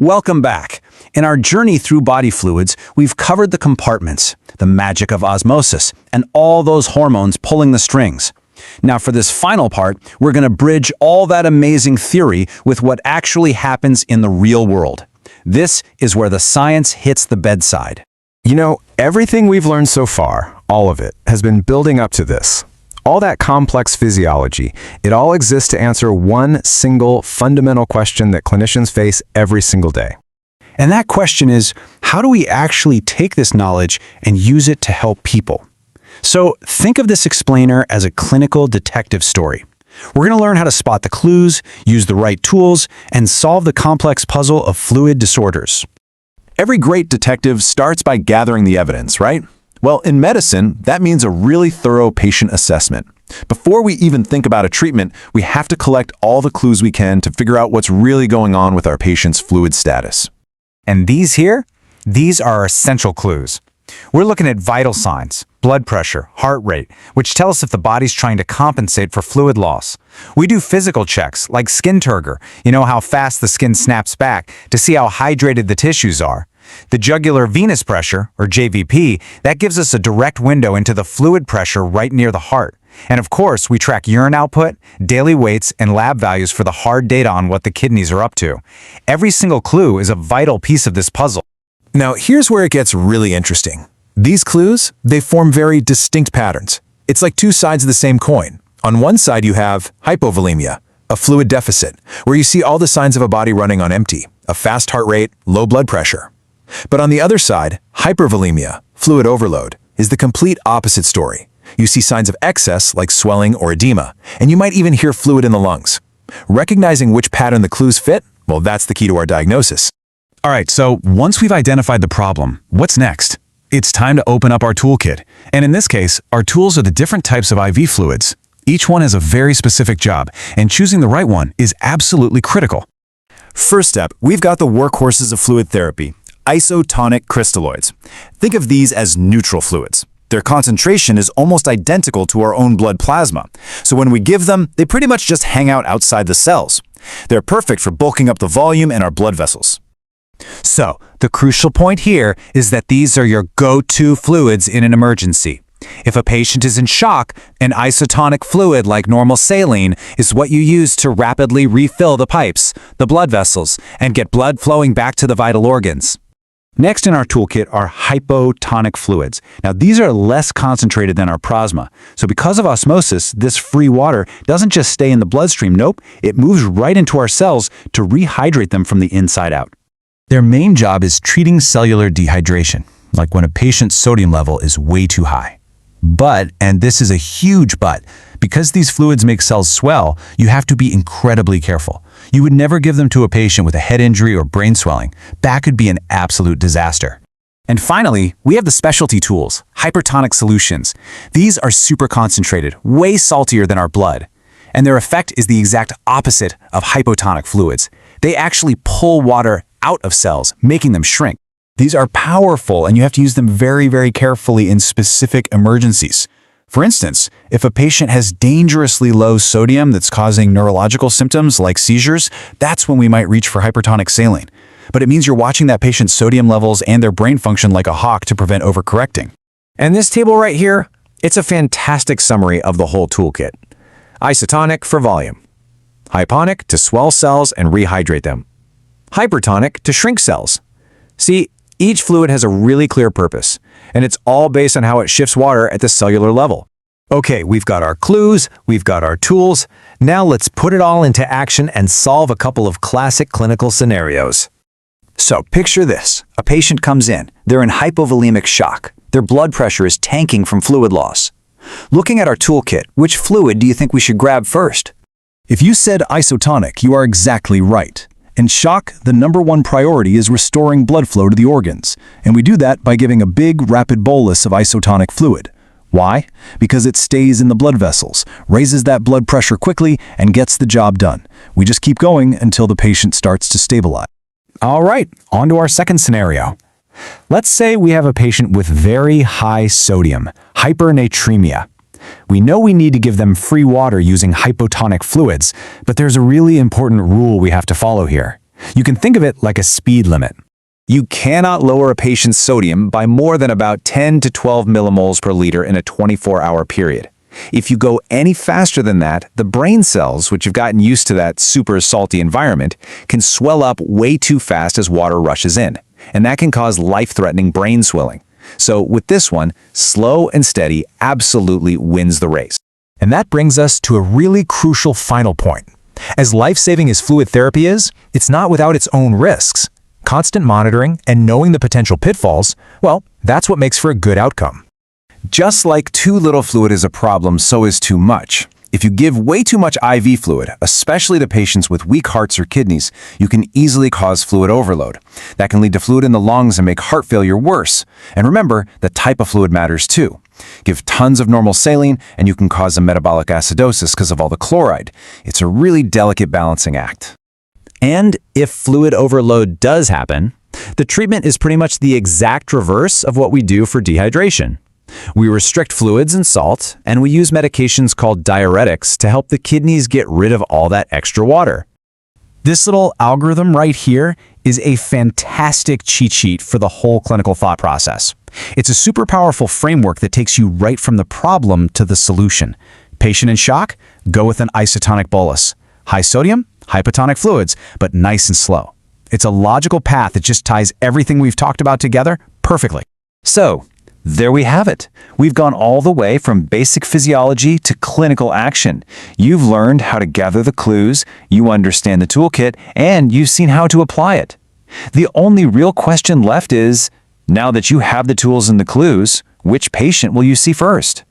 Welcome back. In our journey through body fluids, we've covered the compartments, the magic of osmosis, and all those hormones pulling the strings. Now for this final part, we're going to bridge all that amazing theory with what actually happens in the real world. This is where the science hits the bedside. You know, everything we've learned so far, all of it, has been building up to this. All that complex physiology, it all exists to answer one single fundamental question that clinicians face every single day. And that question is, how do we actually take this knowledge and use it to help people? So think of this explainer as a clinical detective story. We're going to learn how to spot the clues, use the right tools, and solve the complex puzzle of fluid disorders. Every great detective starts by gathering the evidence, right? Well, in medicine, that means a really thorough patient assessment. Before we even think about a treatment, we have to collect all the clues we can to figure out what's really going on with our patient's fluid status. And these here, these are our essential clues. We're looking at vital signs, blood pressure, heart rate, which tell us if the body's trying to compensate for fluid loss. We do physical checks, like skin turgor, you know how fast the skin snaps back, to see how hydrated the tissues are. The jugular venous pressure, or JVP, that gives us a direct window into the fluid pressure right near the heart. And of course, we track urine output, daily weights, and lab values for the hard data on what the kidneys are up to. Every single clue is a vital piece of this puzzle. Now, here's where it gets really interesting. These clues, they form very distinct patterns. It's like two sides of the same coin. On one side, you have hypovolemia, a fluid deficit, where you see all the signs of a body running on empty, a fast heart rate, low blood pressure. But on the other side, hypervolemia, fluid overload, is the complete opposite story. You see signs of excess like swelling or edema, and you might even hear fluid in the lungs. Recognizing which pattern the clues fit, well, that's the key to our diagnosis. All right, so once we've identified the problem, what's next? It's time to open up our toolkit. And in this case, our tools are the different types of IV fluids. Each one has a very specific job, and choosing the right one is absolutely critical. First step, we've got the workhorses of fluid therapy, isotonic crystalloids. Think of these as neutral fluids. Their concentration is almost identical to our own blood plasma, so when we give them, they pretty much just hang out outside the cells. They're perfect for bulking up the volume in our blood vessels. So, the crucial point here is that these are your go-to fluids in an emergency. If a patient is in shock, an isotonic fluid like normal saline is what you use to rapidly refill the pipes, the blood vessels, and get blood flowing back to the vital organs. Next in our toolkit are hypotonic fluids. Now, these are less concentrated than our plasma. So because of osmosis, this free water doesn't just stay in the bloodstream. Nope, it moves right into our cells to rehydrate them from the inside out. Their main job is treating cellular dehydration, like when a patient's sodium level is way too high. But, and this is a huge but, because these fluids make cells swell, you have to be incredibly careful. You would never give them to a patient with a head injury or brain swelling. That could be an absolute disaster. And finally, we have the specialty tools, hypertonic solutions. These are super concentrated, way saltier than our blood. And their effect is the exact opposite of hypotonic fluids. They actually pull water out of cells, making them shrink. These are powerful, and you have to use them very, very carefully in specific emergencies. For instance, if a patient has dangerously low sodium that's causing neurological symptoms like seizures, that's when we might reach for hypertonic saline. But it means you're watching that patient's sodium levels and their brain function like a hawk to prevent overcorrecting. And this table right here, it's a fantastic summary of the whole toolkit. Isotonic for volume. Hyponic to swell cells and rehydrate them. Hypertonic to shrink cells. See, each fluid has a really clear purpose, and it's all based on how it shifts water at the cellular level. Okay, we've got our clues, we've got our tools. Now let's put it all into action and solve a couple of classic clinical scenarios. So picture this. A patient comes in. They're in hypovolemic shock. Their blood pressure is tanking from fluid loss. Looking at our toolkit, which fluid do you think we should grab first? If you said isotonic, you are exactly right. In shock, the #1 priority is restoring blood flow to the organs, and we do that by giving a big, rapid bolus of isotonic fluid. Why? Because it stays in the blood vessels, raises that blood pressure quickly, and gets the job done. We just keep going until the patient starts to stabilize. All right, on to our second scenario. Let's say we have a patient with very high sodium, hypernatremia. We know we need to give them free water using hypotonic fluids, but there's a really important rule we have to follow here. You can think of it like a speed limit. You cannot lower a patient's sodium by more than about 10 to 12 millimoles per liter in a 24-hour period. If you go any faster than that, the brain cells, which have gotten used to that super salty environment, can swell up way too fast as water rushes in, and that can cause life-threatening brain swelling. So with this one, slow and steady absolutely wins the race. And that brings us to a really crucial final point. As life-saving as fluid therapy is, it's not without its own risks. Constant monitoring and knowing the potential pitfalls, well, that's what makes for a good outcome. Just like too little fluid is a problem, so is too much. If you give way too much IV fluid, especially to patients with weak hearts or kidneys, you can easily cause fluid overload. That can lead to fluid in the lungs and make heart failure worse. And remember, the type of fluid matters too. Give tons of normal saline and you can cause a metabolic acidosis because of all the chloride. It's a really delicate balancing act. And if fluid overload does happen, the treatment is pretty much the exact reverse of what we do for dehydration. We restrict fluids and salt, and we use medications called diuretics to help the kidneys get rid of all that extra water. This little algorithm right here is a fantastic cheat sheet for the whole clinical thought process. It's a super powerful framework that takes you right from the problem to the solution. Patient in shock? Go with an isotonic bolus. High sodium? Hypotonic fluids, but nice and slow. It's a logical path that just ties everything we've talked about together perfectly. So, there we have it. We've gone all the way from basic physiology to clinical action. You've learned how to gather the clues, you understand the toolkit, and you've seen how to apply it. The only real question left is, now that you have the tools and the clues, which patient will you see first?